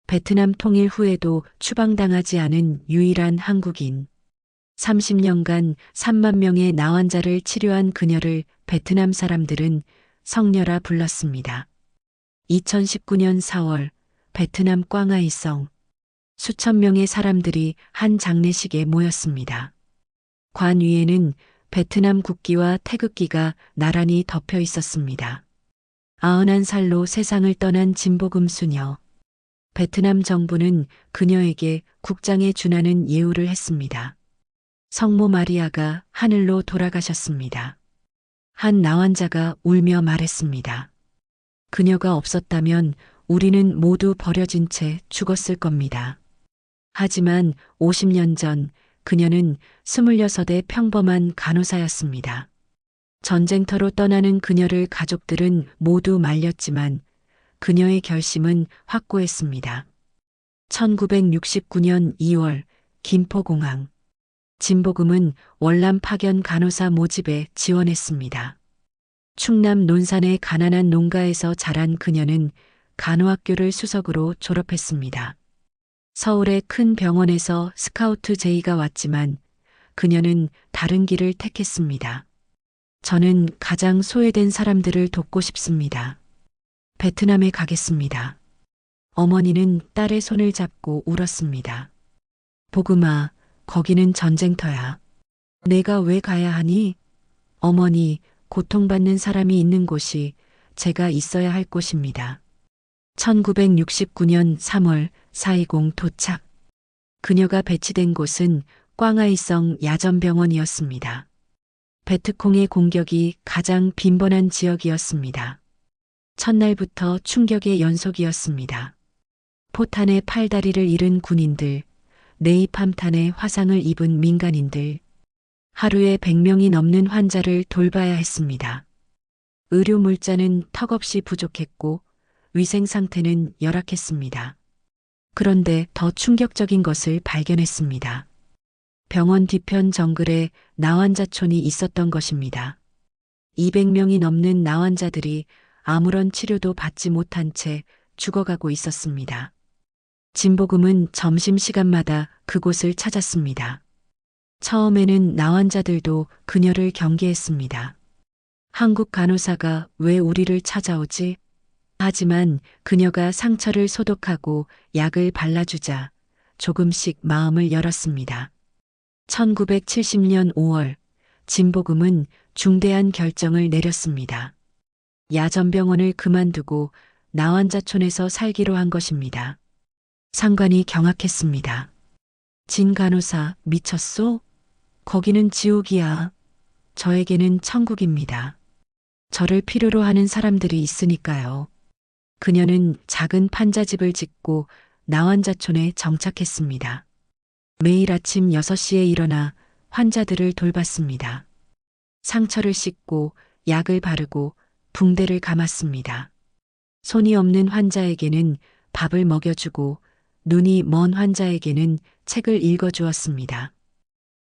베트남 통일 후에도 추방당하지 않은 유일한 한국인. 30년간 3만 명의 나환자를 치료한 그녀를 베트남 사람들은 성녀라 불렀습니다. 2019년 4월 베트남 꽝아이성 수천 명의 사람들이 한 장례식에 모였습니다. 관 위에는 베트남 국기와 태극기가 나란히 덮여 있었습니다. 91살로 세상을 떠난 진보금 수녀. 베트남 정부는 그녀에게 국장에 준하는 예우를 했습니다. 성모 마리아가 하늘로 돌아가셨습니다. 한 나환자가 울며 말했습니다. 그녀가 없었다면 우리는 모두 버려진 채 죽었을 겁니다. 하지만 50년 전 그녀는 26의 평범한 간호사였습니다. 전쟁터로 떠나는 그녀를 가족들은 모두 말렸지만 그녀의 결심은 확고했습니다. 1969년 2월 김포공항. 진보금은 월남 파견 간호사 모집에 지원했습니다. 충남 논산의 가난한 농가에서 자란 그녀는 간호학교를 수석으로 졸업했습니다. 서울의 큰 병원에서 스카우트 제의가 왔지만 그녀는 다른 길을 택했습니다. 저는 가장 소외된 사람들을 돕고 싶습니다. 베트남에 가겠습니다. 어머니는 딸의 손을 잡고 울었습니다. 보금아, 거기는 전쟁터야. 내가 왜 가야 하니? 어머니, 고통받는 사람이 있는 곳이 제가 있어야 할 곳입니다. 1969년 3월 420 도착. 그녀가 배치된 곳은 꽝아이성 야전병원이었습니다. 베트콩의 공격이 가장 빈번한 지역이었습니다. 첫날부터 충격의 연속이었습니다. 포탄에 팔다리를 잃은 군인들, 네이팜탄에 화상을 입은 민간인들, 하루에 100명이 넘는 환자를 돌봐야 했습니다. 의료 물자는 턱없이 부족했고 위생 상태는 열악했습니다. 그런데 더 충격적인 것을 발견했습니다. 병원 뒤편 정글에 나환자촌이 있었던 것입니다. 200명이 넘는 나환자들이 아무런 치료도 받지 못한 채 죽어가고 있었습니다. 진보금은 점심시간마다 그곳을 찾았습니다. 처음에는 나환자들도 그녀를 경계했습니다. 한국 간호사가 왜 우리를 찾아오지? 하지만 그녀가 상처를 소독하고 약을 발라주자 조금씩 마음을 열었습니다. 1970년 5월 진보금은 중대한 결정을 내렸습니다. 야전병원을 그만두고 나환자촌에서 살기로 한 것입니다. 상관이 경악했습니다. 진 간호사 미쳤소? 거기는 지옥이야. 저에게는 천국입니다. 저를 필요로 하는 사람들이 있으니까요. 그녀는 작은 판자집을 짓고 나환자촌에 정착했습니다. 매일 아침 6시에 일어나 환자들을 돌봤습니다. 상처를 씻고 약을 바르고 붕대를 감았습니다. 손이 없는 환자에게는 밥을 먹여주고 눈이 먼 환자에게는 책을 읽어주었습니다.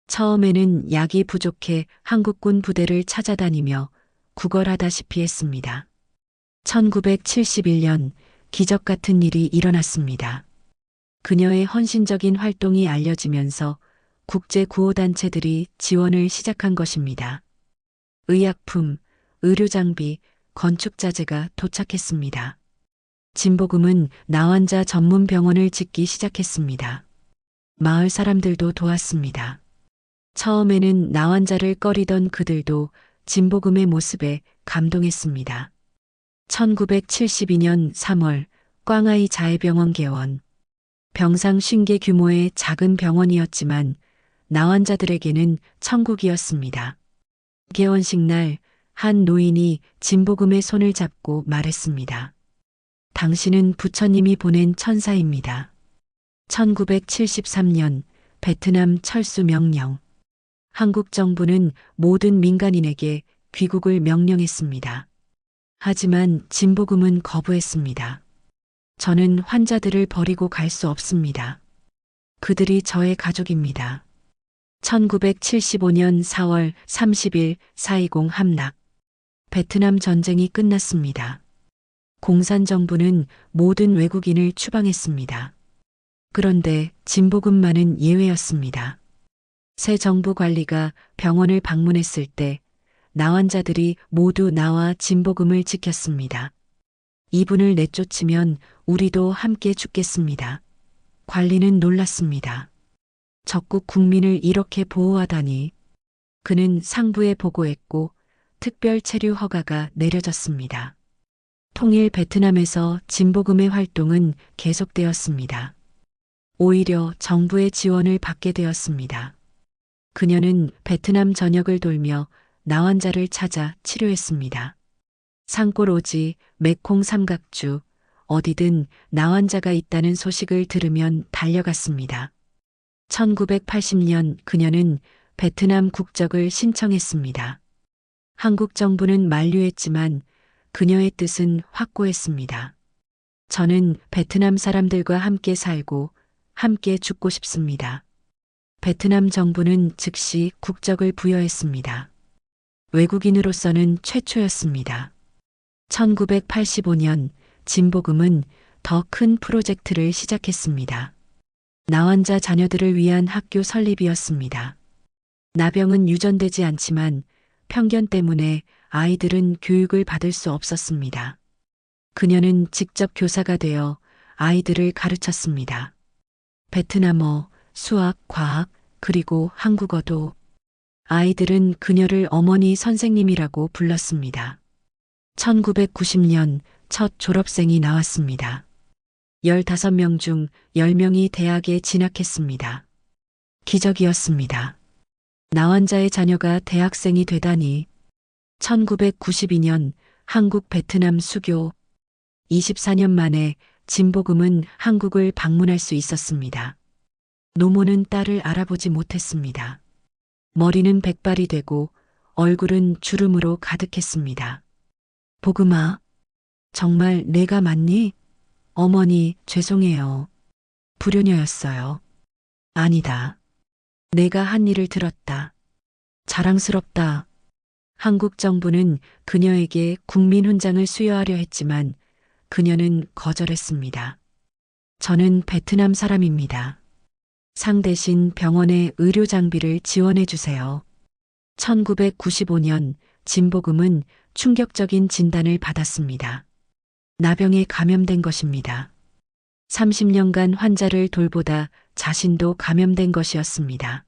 처음에는 약이 부족해 한국군 부대를 찾아다니며 구걸하다시피 했습니다. 1971년 기적 같은 일이 일어났습니다. 그녀의 헌신적인 활동이 알려지면서 국제 구호단체들이 지원을 시작한 것입니다. 의약품, 의료장비, 건축자재가 도착했습니다. 진보금은 나환자 전문 병원을 짓기 시작했습니다. 마을 사람들도 도왔습니다. 처음에는 나환자를 꺼리던 그들도 진보금의 모습에 감동했습니다. 1972년 3월 꽝아이 자해병원 개원. 병상 50개 규모의 작은 병원이었지만 나환자들에게는 천국이었습니다. 개원식 날 한 노인이 진보금의 손을 잡고 말했습니다. 당신은 부처님이 보낸 천사입니다. 1973년 베트남 철수 명령. 한국 정부는 모든 민간인에게 귀국을 명령했습니다. 하지만 진보금은 거부했습니다. 저는 환자들을 버리고 갈 수 없습니다. 그들이 저의 가족입니다. 1975년 4월 30일 420 함락. 베트남 전쟁이 끝났습니다. 공산정부는 모든 외국인을 추방했습니다. 그런데 진보군만은 예외였습니다. 새 정부 관리가 병원을 방문했을 때 나환자들이 모두 나와 진보금을 지켰습니다. 이분을 내쫓으면 우리도 함께 죽겠습니다. 관리는 놀랐습니다. 적국 국민을 이렇게 보호하다니. 그는 상부에 보고했고 특별 체류 허가가 내려졌습니다. 통일 베트남에서 진보금의 활동은 계속되었습니다. 오히려 정부의 지원을 받게 되었습니다. 그녀는 베트남 전역을 돌며 나환자를 찾아 치료했습니다. 산골 오지, 메콩 삼각주, 어디든 나환자가 있다는 소식을 들으면 달려갔습니다. 1980년 그녀는 베트남 국적을 신청했습니다. 한국 정부는 만류했지만 그녀의 뜻은 확고했습니다. 저는 베트남 사람들과 함께 살고 함께 죽고 싶습니다. 베트남 정부는 즉시 국적을 부여했습니다. 외국인으로서는 최초였습니다. 1985년 진보금은 더 큰 프로젝트를 시작했습니다. 나환자 자녀들을 위한 학교 설립이었습니다. 나병은 유전되지 않지만 편견 때문에 아이들은 교육을 받을 수 없었습니다. 그녀는 직접 교사가 되어 아이들을 가르쳤습니다. 베트남어, 수학, 과학, 그리고 한국어도. 아이들은 그녀를 어머니 선생님이라고 불렀습니다. 1990년 첫 졸업생이 나왔습니다. 15명 중 10명이 대학에 진학했습니다. 기적이었습니다. 나환자의 자녀가 대학생이 되다니. 1992년 한국 베트남 수교. 24년 만에 진보금은 한국을 방문할 수 있었습니다. 노모는 딸을 알아보지 못했습니다. 머리는 백발이 되고 얼굴은 주름으로 가득했습니다. 보금아, 정말 내가 맞니? 어머니, 죄송해요. 불효녀였어요. 아니다. 내가 한 일을 들었다. 자랑스럽다. 한국 정부는 그녀에게 국민훈장을 수여하려 했지만 그녀는 거절했습니다. 저는 베트남 사람입니다. 상 대신 병원의 의료 장비를 지원해 주세요. 1995년 진보금은 충격적인 진단을 받았습니다. 나병에 감염된 것입니다. 30년간 환자를 돌보다 자신도 감염된 것이었습니다.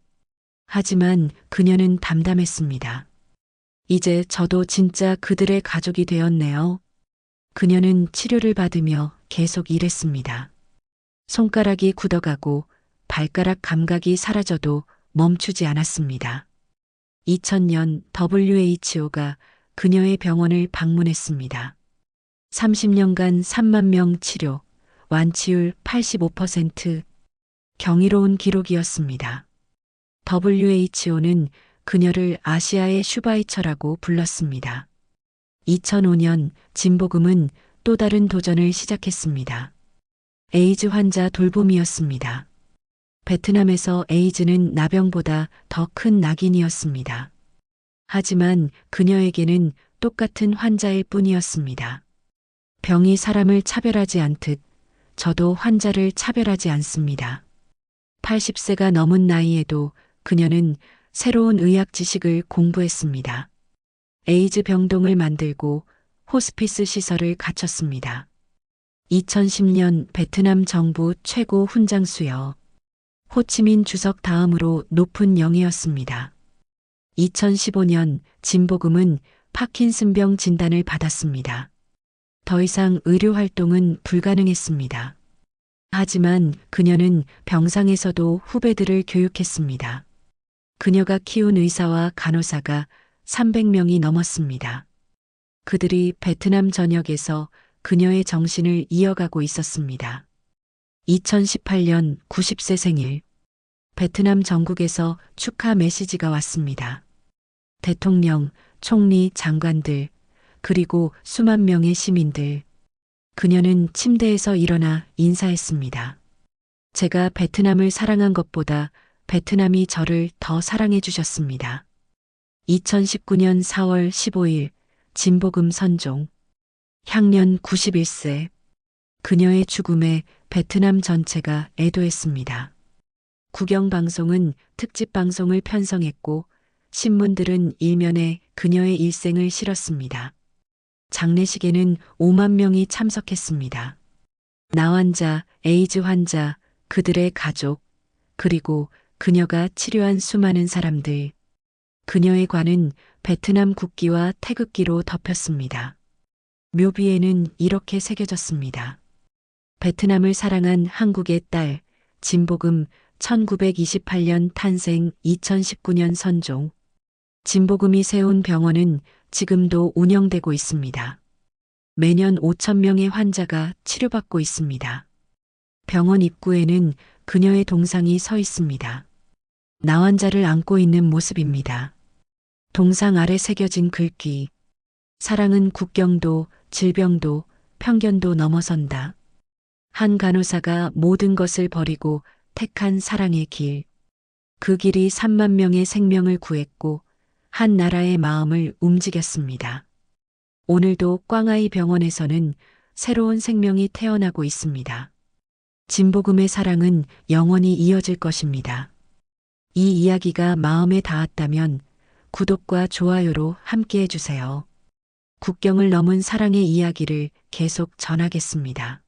하지만 그녀는 담담했습니다. 이제 저도 진짜 그들의 가족이 되었네요. 그녀는 치료를 받으며 계속 일했습니다. 손가락이 굳어가고 발가락 감각이 사라져도 멈추지 않았습니다. 2000년 WHO가 그녀의 병원을 방문했습니다. 30년간 3만 명 치료, 완치율 85%, 경이로운 기록이었습니다. WHO는 그녀를 아시아의 슈바이처라고 불렀습니다. 2005년 진보금은 또 다른 도전을 시작했습니다. 에이즈 환자 돌봄이었습니다. 베트남에서 에이즈는 나병보다 더 큰 낙인이었습니다. 하지만 그녀에게는 똑같은 환자일 뿐이었습니다. 병이 사람을 차별하지 않듯 저도 환자를 차별하지 않습니다. 80세가 넘은 나이에도 그녀는 새로운 의학 지식을 공부했습니다. 에이즈 병동을 만들고 호스피스 시설을 갖췄습니다. 2010년 베트남 정부 최고 훈장 수여. 호치민 주석 다음으로 높은 영예였습니다. 2015년 진보금은 파킨슨병 진단을 받았습니다. 더 이상 의료 활동은 불가능했습니다. 하지만 그녀는 병상에서도 후배들을 교육했습니다. 그녀가 키운 의사와 간호사가 300명이 넘었습니다. 그들이 베트남 전역에서 그녀의 정신을 이어가고 있었습니다. 2018년 90세 생일. 베트남 전국에서 축하 메시지가 왔습니다. 대통령, 총리, 장관들, 그리고 수만 명의 시민들. 그녀는 침대에서 일어나 인사했습니다. 제가 베트남을 사랑한 것보다 베트남이 저를 더 사랑해 주셨습니다. 2019년 4월 15일 진보금 선종. 향년 91세. 그녀의 죽음에 베트남 전체가 애도했습니다. 국영방송은 특집방송을 편성했고 신문들은 일면에 그녀의 일생을 실었습니다. 장례식에는 5만 명이 참석했습니다. 나환자, 에이즈 환자, 그들의 가족, 그리고 그녀가 치료한 수많은 사람들. 그녀의 관은 베트남 국기와 태극기로 덮였습니다. 묘비에는 이렇게 새겨졌습니다. 베트남을 사랑한 한국의 딸, 진복음 1928년 탄생 2019년 선종. 진복음이 세운 병원은 지금도 운영되고 있습니다. 매년 5천 명의 환자가 치료받고 있습니다. 병원 입구에는 그녀의 동상이 서 있습니다. 나환자를 안고 있는 모습입니다. 동상 아래 새겨진 글귀. 사랑은 국경도, 질병도, 편견도 넘어선다. 한 간호사가 모든 것을 버리고 택한 사랑의 길. 그 길이 3만 명의 생명을 구했고 한 나라의 마음을 움직였습니다. 오늘도 꽝아이 병원에서는 새로운 생명이 태어나고 있습니다. 진복음의 사랑은 영원히 이어질 것입니다. 이 이야기가 마음에 닿았다면 구독과 좋아요로 함께 해주세요. 국경을 넘은 사랑의 이야기를 계속 전하겠습니다.